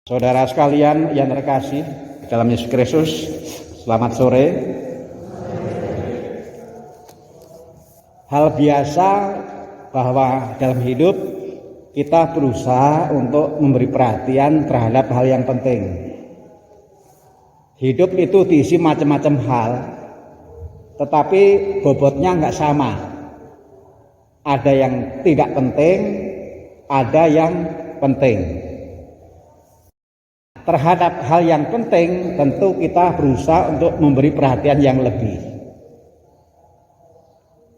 Saudara sekalian yang terkasih dalam Yesus Kristus, selamat sore. Hal biasa bahwa dalam hidup kita berusaha untuk memberi perhatian terhadap hal yang penting. Hidup itu diisi macam-macam hal, tetapi bobotnya nggak sama. Ada yang tidak penting, ada yang penting. Terhadap hal yang penting tentu kita berusaha untuk memberi perhatian yang lebih.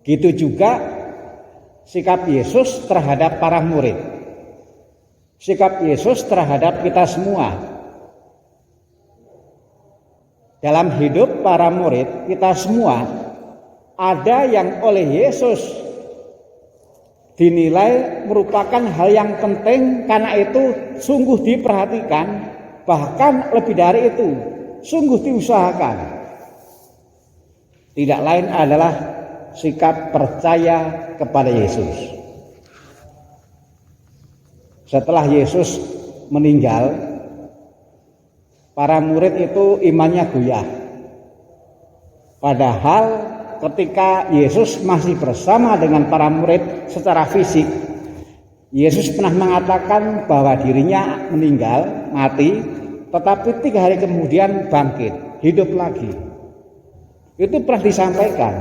Gitu juga sikap Yesus terhadap para murid. Sikap Yesus terhadap kita semua. Dalam hidup para murid kita semua ada yang oleh Yesus dinilai merupakan hal yang penting, karena itu sungguh diperhatikan. Bahkan lebih dari itu, sungguh diusahakan. Tidak lain adalah sikap percaya kepada Yesus. Setelah Yesus meninggal, para murid itu imannya goyah. Padahal ketika Yesus masih bersama dengan para murid secara fisik, Yesus pernah mengatakan bahwa dirinya meninggal, mati, tetapi 3 hari kemudian bangkit, hidup lagi. Itu pernah disampaikan.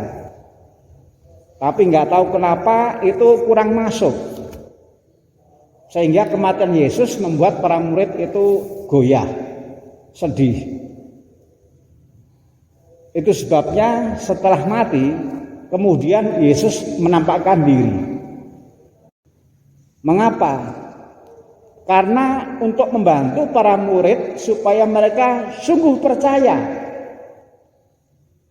Tapi nggak tahu kenapa itu kurang masuk. Sehingga kematian Yesus membuat para murid itu goyah, sedih. Itu sebabnya setelah mati, kemudian Yesus menampakkan diri. Mengapa? Karena untuk membantu para murid supaya mereka sungguh percaya.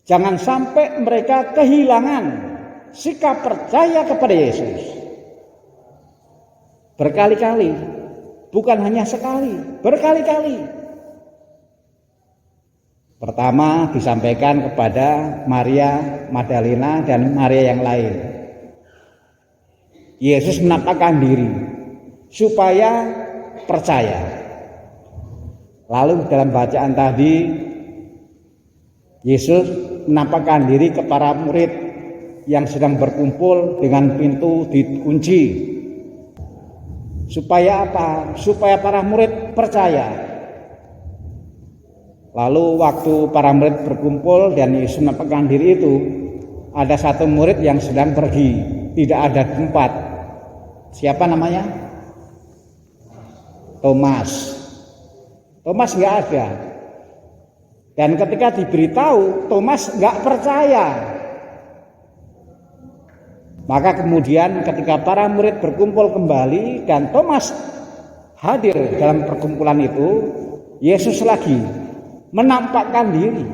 Jangan sampai mereka kehilangan sikap percaya kepada Yesus. Berkali-kali, bukan hanya sekali, berkali-kali. Pertama disampaikan kepada Maria Magdalena dan Maria yang lain. Yesus menampakkan diri supaya percaya. Lalu dalam bacaan tadi, Yesus menampakkan diri ke para murid yang sedang berkumpul dengan pintu dikunci. Supaya apa? Supaya para murid percaya. Lalu waktu para murid berkumpul dan Yesus menampakkan diri itu, ada satu murid yang sedang pergi, tidak ada tempat. Siapa namanya? Thomas. Thomas nggak ada. Dan ketika diberitahu, Thomas nggak percaya. Maka kemudian ketika para murid berkumpul kembali dan Thomas hadir dalam perkumpulan itu, Yesus lagi menampakkan diri.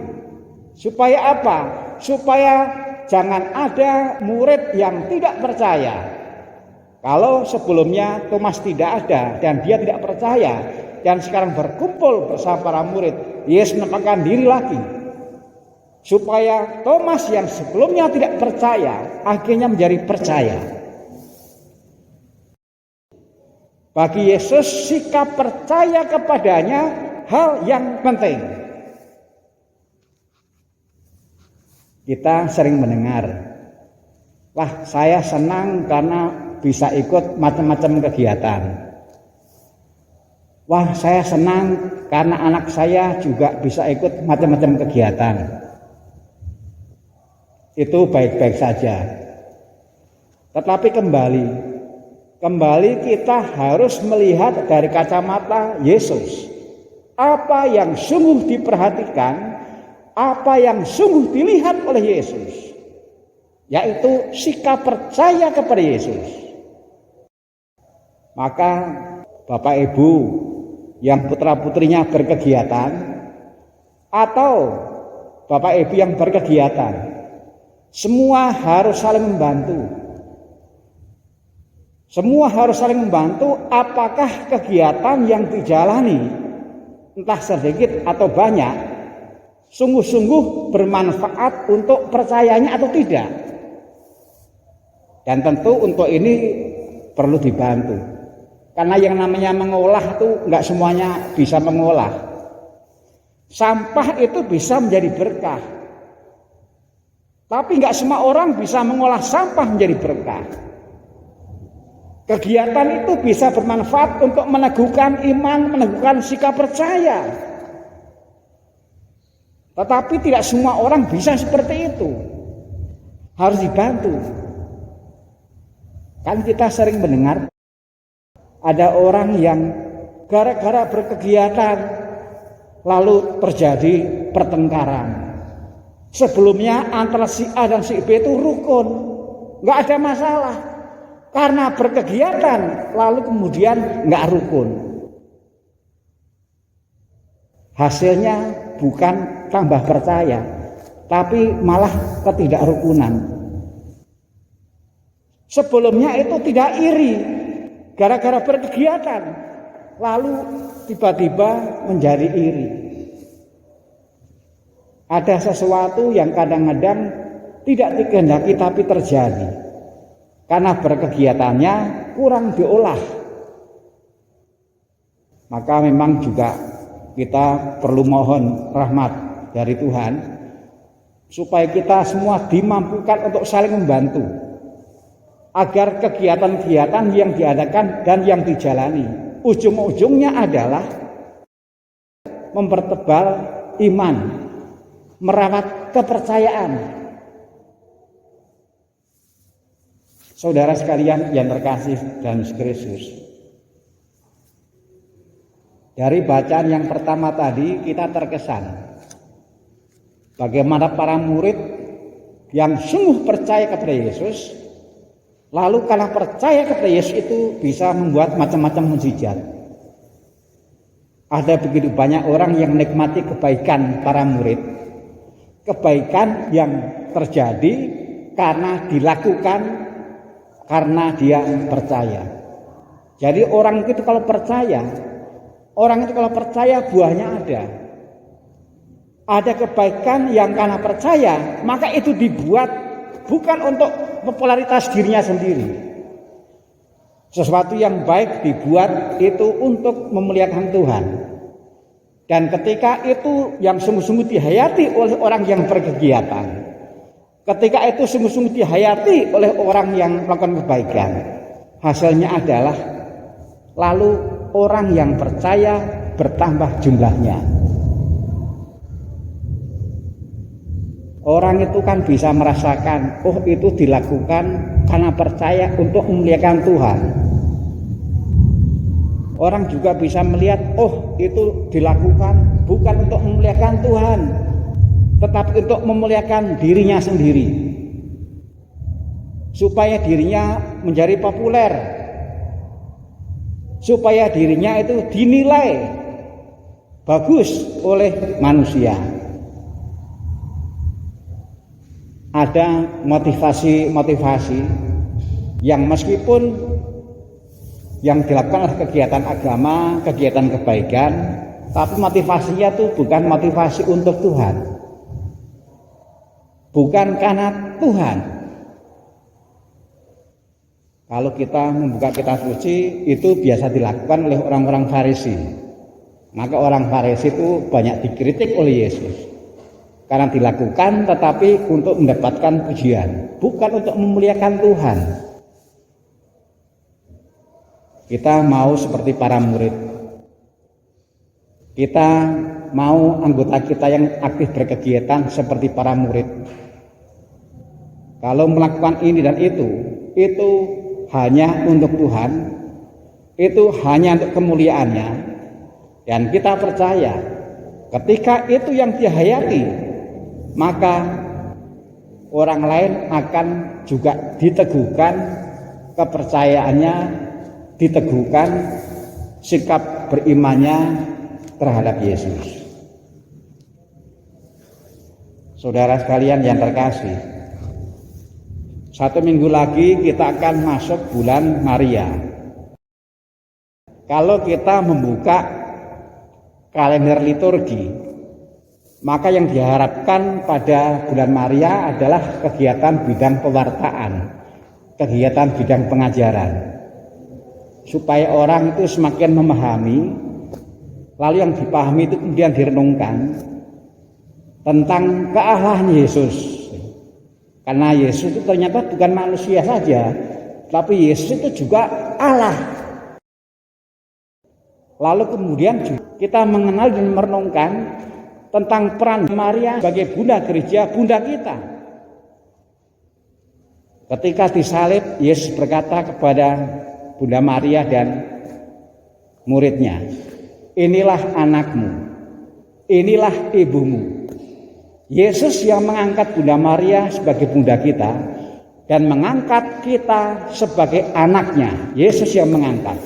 Supaya apa? Supaya jangan ada murid yang tidak percaya. Kalau sebelumnya Thomas tidak ada dan dia tidak percaya, dan sekarang berkumpul bersama para murid, Yesus menampakkan diri lagi. Supaya Thomas yang sebelumnya tidak percaya, akhirnya menjadi percaya. Bagi Yesus, sikap percaya kepadanya hal yang penting. Kita sering mendengar, wah saya senang karena bisa ikut macam-macam kegiatan. Wah, saya senang karena anak saya juga bisa ikut macam-macam kegiatan. Itu baik-baik saja. Tetapi kembali kita harus melihat dari kacamata Yesus. Apa yang sungguh diperhatikan, apa yang sungguh dilihat oleh Yesus, yaitu sikap percaya kepada Yesus. Maka Bapak Ibu yang putra-putrinya berkegiatan, atau Bapak Ibu yang berkegiatan, semua harus saling membantu. Semua harus saling membantu apakah kegiatan yang dijalani, entah sedikit atau banyak, sungguh-sungguh bermanfaat untuk percayanya atau tidak. Dan tentu untuk ini perlu dibantu. Karena yang namanya mengolah itu enggak semuanya bisa mengolah. Sampah itu bisa menjadi berkah. Tapi enggak semua orang bisa mengolah sampah menjadi berkah. Kegiatan itu bisa bermanfaat untuk meneguhkan iman, meneguhkan sikap percaya. Tetapi tidak semua orang bisa seperti itu. Harus dibantu. Kan kita sering mendengar ada orang yang gara-gara berkegiatan lalu terjadi pertengkaran. Sebelumnya antara si A dan si B itu rukun, nggak ada masalah. Karena berkegiatan lalu kemudian nggak rukun. Hasilnya bukan tambah percaya, tapi malah ketidakrukunan. Sebelumnya itu tidak iri, gara-gara berkegiatan, lalu tiba-tiba menjadi iri. Ada sesuatu yang kadang-kadang tidak dikehendaki tapi terjadi. Karena berkegiatannya kurang diolah. Maka memang juga kita perlu mohon rahmat dari Tuhan supaya kita semua dimampukan untuk saling membantu agar kegiatan-kegiatan yang diadakan dan yang dijalani ujung-ujungnya adalah mempertebal iman, merawat kepercayaan. Saudara sekalian yang terkasih dalam Kristus, dari bacaan yang pertama tadi kita terkesan bagaimana para murid yang sungguh percaya kepada Yesus, lalu karena percaya kepada Yesus itu bisa membuat macam-macam mukjizat. Ada begitu banyak orang yang menikmati kebaikan para murid, kebaikan yang terjadi karena dilakukan karena dia percaya. Jadi orang itu kalau percaya buahnya ada. Ada kebaikan yang karena percaya, maka itu dibuat bukan untuk popularitas dirinya sendiri. Sesuatu yang baik dibuat itu untuk memuliakan Tuhan. Dan ketika itu yang sungguh-sungguh dihayati oleh orang yang berkegiatan, ketika itu sungguh-sungguh dihayati oleh orang yang melakukan kebaikan, hasilnya adalah lalu orang yang percaya bertambah jumlahnya. Orang itu kan bisa merasakan, oh itu dilakukan karena percaya untuk memuliakan Tuhan. Orang juga bisa melihat, oh itu dilakukan bukan untuk memuliakan Tuhan, tetapi untuk memuliakan dirinya sendiri, supaya dirinya menjadi populer, supaya dirinya itu dinilai bagus oleh manusia. Ada motivasi-motivasi yang meskipun yang dilakukan oleh kegiatan agama, kegiatan kebaikan, tapi motivasinya itu bukan motivasi untuk Tuhan, bukan karena Tuhan. Kalau kita membuka kitab suci itu biasa dilakukan oleh orang-orang Farisi. Maka orang Farisi itu banyak dikritik oleh Yesus karena dilakukan tetapi untuk mendapatkan pujian, bukan untuk memuliakan Tuhan. Kita mau seperti para murid. Kita mau anggota kita yang aktif berkegiatan seperti para murid. Kalau melakukan ini dan itu hanya untuk Tuhan, itu hanya untuk kemuliaannya. Dan kita percaya ketika itu yang dihayati, maka orang lain akan juga diteguhkan kepercayaannya, diteguhkan sikap berimannya terhadap Yesus. Saudara sekalian yang terkasih, 1 minggu lagi kita akan masuk bulan Maria. Kalau kita membuka kalender liturgi, maka yang diharapkan pada bulan Maria adalah kegiatan bidang pewartaan, kegiatan bidang pengajaran. supaya orang itu semakin memahami, lalu yang dipahami itu kemudian direnungkan tentang kealahan Yesus. Karena Yesus itu ternyata bukan manusia saja, tapi Yesus itu juga Allah. Lalu kemudian kita mengenal dan merenungkan tentang peran Maria sebagai bunda gereja, bunda kita. Ketika disalib, Yesus berkata kepada Bunda Maria dan muridnya, inilah anakmu, inilah ibumu. Yesus yang mengangkat Bunda Maria sebagai bunda kita dan mengangkat kita sebagai anaknya. Yesus yang mengangkat.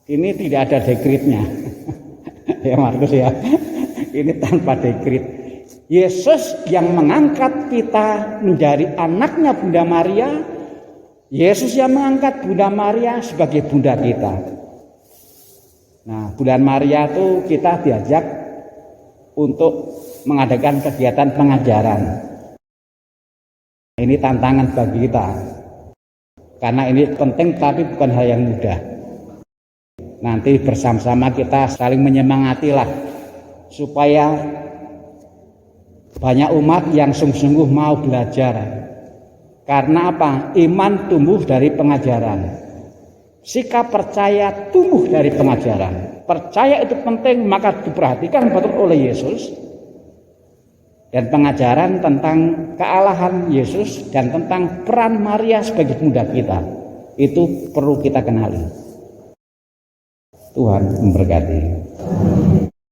Ini tidak ada dekretnya. Ya Markus ya. Ini tanpa dekret. Yesus yang mengangkat kita menjadi anaknya Bunda Maria. Yesus yang mengangkat Bunda Maria sebagai bunda kita. Nah, bulan Maria itu kita diajak untuk mengadakan kegiatan pengajaran. Ini tantangan bagi kita. Karena ini penting tapi bukan hal yang mudah. Nanti bersama-sama kita saling menyemangatilah supaya banyak umat yang sungguh-sungguh mau belajar. Karena apa? Iman tumbuh dari pengajaran. Sikap percaya tumbuh dari pengajaran. Percaya itu penting, maka diperhatikan betul oleh Yesus. Dan pengajaran tentang kealahan Yesus dan tentang peran Maria sebagai bunda kita, itu perlu kita kenali. Tuhan memberkati.